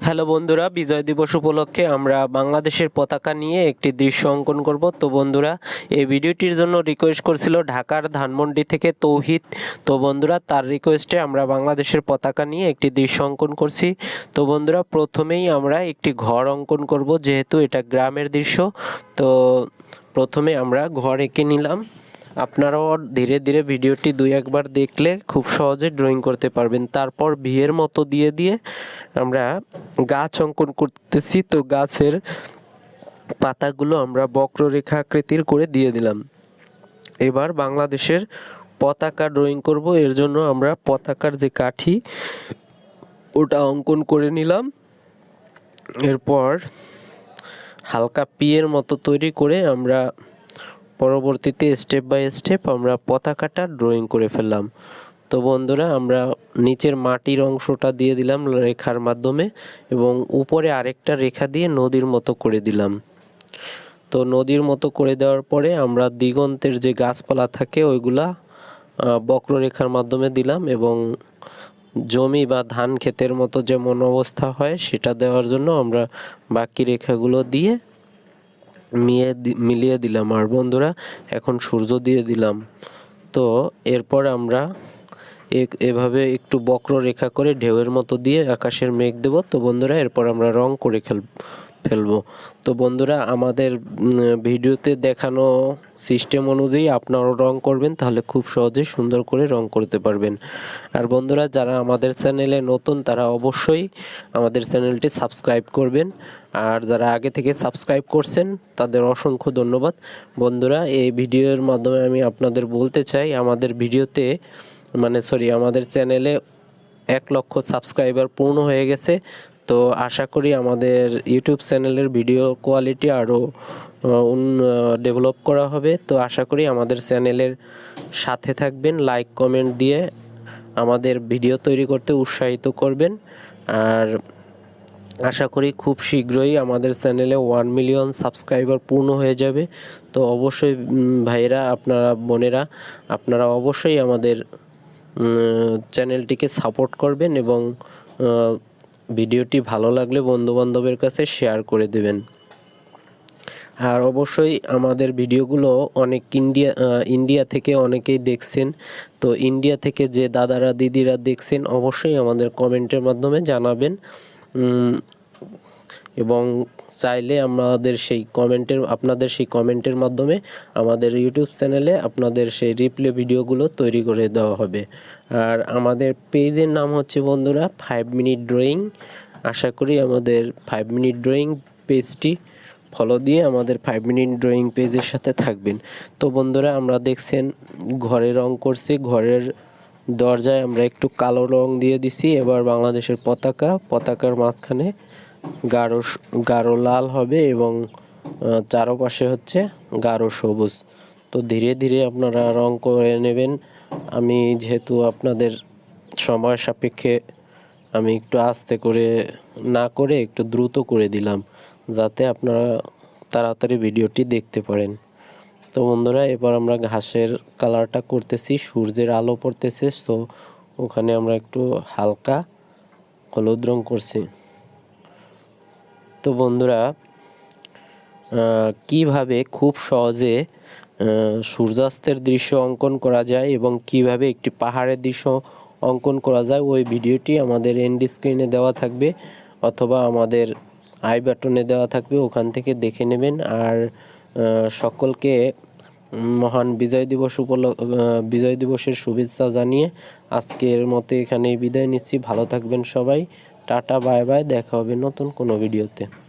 Hello বন্ধুরা, বিজয় দিবস উপলক্ষে আমরা বাংলাদেশের পতাকা নিয়ে একটি দৃশ্য অঙ্কন করব। তো বন্ধুরা, এই ভিডিওটির জন্য রিকোয়েস্ট করছিল ঢাকার ধানমন্ডি থেকে তৌহিদ। তো বন্ধুরা, তার রিকোয়েস্টে আমরা বাংলাদেশের পতাকা নিয়ে একটি দৃশ্য অঙ্কন করছি। তো বন্ধুরা, প্রথমেই আমরা একটি ঘর অঙ্কন করব, যেহেতু এটা গ্রামের দৃশ্য। তো প্রথমে আমরা ঘর এঁকে নিলাম। আপনারাও ধীরে ধীরে ভিডিওটি দুই একবার দেখলে খুব সহজে ড্রয়িং করতে পারবেন। তারপর ভিয়ের মতো দিয়ে দিয়ে আমরা গাছ অঙ্কন করতেছি। তো গাছের পাতাগুলো আমরা বক্ররেখা আকৃতির করে দিয়ে দিলাম। এবার বাংলাদেশের পতাকা ড্রয়িং করব। এর জন্য আমরা পতাকার যে কাঠি ওটা অঙ্কন করে নিলাম। এরপর হালকা পিয়ের মতো তৈরি করে আমরা পরবর্তীতে স্টেপ বাই স্টেপ আমরা পতাকাটা ড্রয়িং করে ফেললাম। তো বন্ধুরা, আমরা নিচের মাটির অংশটা দিয়ে দিলাম রেখার মাধ্যমে এবং উপরে আরেকটা রেখা দিয়ে নদীর মতো করে দিলাম। তো নদীর মতো করে দেওয়ার পরে আমরা দিগন্তের যে গাছপালা থাকে ওইগুলা বক্ররেখার মাধ্যমে দিলাম এবং জমি বা ধান ক্ষেতের মতো যেমন অবস্থা হয় সেটা দেওয়ার জন্য আমরা বাকি রেখাগুলো দিয়ে মিলিয়ে দিলাম। আর বন্ধুরা, এখন সূর্য দিয়ে দিলাম। তো এরপর আমরা এভাবে একটু বক্ররেখা করে ঢেউয়ের মতো দিয়ে আকাশের মেঘ দেব। তো বন্ধুরা, এরপর আমরা রং করে ফেলবো। তো বন্ধুরা, আমাদের ভিডিওতে দেখানো সিস্টেম অনুযায়ী আপনারাও রং করবেন, তাহলে খুব সহজে সুন্দর করে রং করতে পারবেন। আর বন্ধুরা, যারা আমাদের চ্যানেলে নতুন তারা অবশ্যই আমাদের চ্যানেলটি সাবস্ক্রাইব করবেন। আর যারা আগে থেকে সাবস্ক্রাইব করছেন তাদের অসংখ্য ধন্যবাদ। বন্ধুরা, এই ভিডিওর মাধ্যমে আমি আপনাদের বলতে চাই, আমাদের ভিডিওতে আমাদের চ্যানেলে 1 লক্ষ সাবস্ক্রাইবার পূর্ণ হয়ে গেছে। তো আশা করি আমাদের ইউটিউব চ্যানেলের ভিডিও কোয়ালিটি আরও ডেভেলপ করা হবে। তো আশা করি আমাদের চ্যানেলের সাথে থাকবেন, লাইক কমেন্ট দিয়ে আমাদের ভিডিও তৈরি করতে উৎসাহিত করবেন। আর আশা করি খুব শীঘ্রই আমাদের চ্যানেলে 1 মিলিয়ন সাবস্ক্রাইবার পূর্ণ হয়ে যাবে। তো অবশ্যই ভাইরা, আপনারা বোনেরা, আপনারা অবশ্যই আমাদের চ্যানেলটিকে সাপোর্ট করবেন এবং ভিডিওটি ভালো লাগলে বন্ধুবান্ধবের কাছে শেয়ার করে দেবেন। আর অবশ্যই আমাদের ভিডিওগুলো অনেক ইন্ডিয়া থেকে অনেকেই দেখছেন। তো ইন্ডিয়া থেকে যে দাদারা দিদিরা দেখছেন অবশ্যই আমাদের কমেন্টের মাধ্যমে জানাবেন এবং চাইলে আপনাদের সেই কমেন্টের মাধ্যমে আমাদের ইউটিউব চ্যানেলে আপনাদের সেই রিপ্লে ভিডিওগুলো তৈরি করে দেওয়া হবে। আর আমাদের পেজের নাম হচ্ছে বন্ধুরা 5 মিনিট ড্রয়িং। আশা করি আমাদের 5 মিনিট ড্রয়িং পেজটি ফলো দিয়ে আমাদের 5 মিনিট ড্রয়িং পেজের সাথে থাকবেন। তো বন্ধুরা, আমরা দেখছেন ঘরে রং করছি। ঘরের দরজায় আমরা একটু কালো রং দিয়ে দিছি। এবার বাংলাদেশের পতাকার মাঝখানে গাঢ় লাল হবে এবং চারপাশে হচ্ছে গাঢ় সবুজ। তো ধীরে ধীরে আপনারা রং করে নেবেন। আমি যেহেতু আপনাদের সময় সাপেক্ষে আমি একটু আস্তে করে না করে একটু দ্রুত করে দিলাম, যাতে আপনারা তাড়াতাড়ি ভিডিওটি দেখতে পারেন। তো বন্ধুরা, এবার আমরা ঘাসের কালারটা করতেছি। সূর্যের আলো পড়তেছে, সো ওখানে আমরা একটু হালকা হলুদ রং করছি। তো বন্ধুরা, কিভাবে খুব সহজে সূর্যাস্তের দৃশ্য অঙ্কন করা যায় এবং কিভাবে একটি পাহাড়ের দৃশ্য অঙ্কন করা যায়, ওই ভিডিওটি আমাদের এন্ড স্ক্রিনে দেওয়া থাকবে অথবা আমাদের আই বাটনে দেওয়া থাকবে, ওখান থেকে দেখে নেবেন। আর সকলকে মহান বিজয় দিবসের শুভেচ্ছা জানিয়ে আজকের মতো এখানেই বিদায় নিচ্ছি। ভালো থাকবেন সবাই। Tata, bye bye. দেখা হবে নতুন কোনো ভিডিওতে।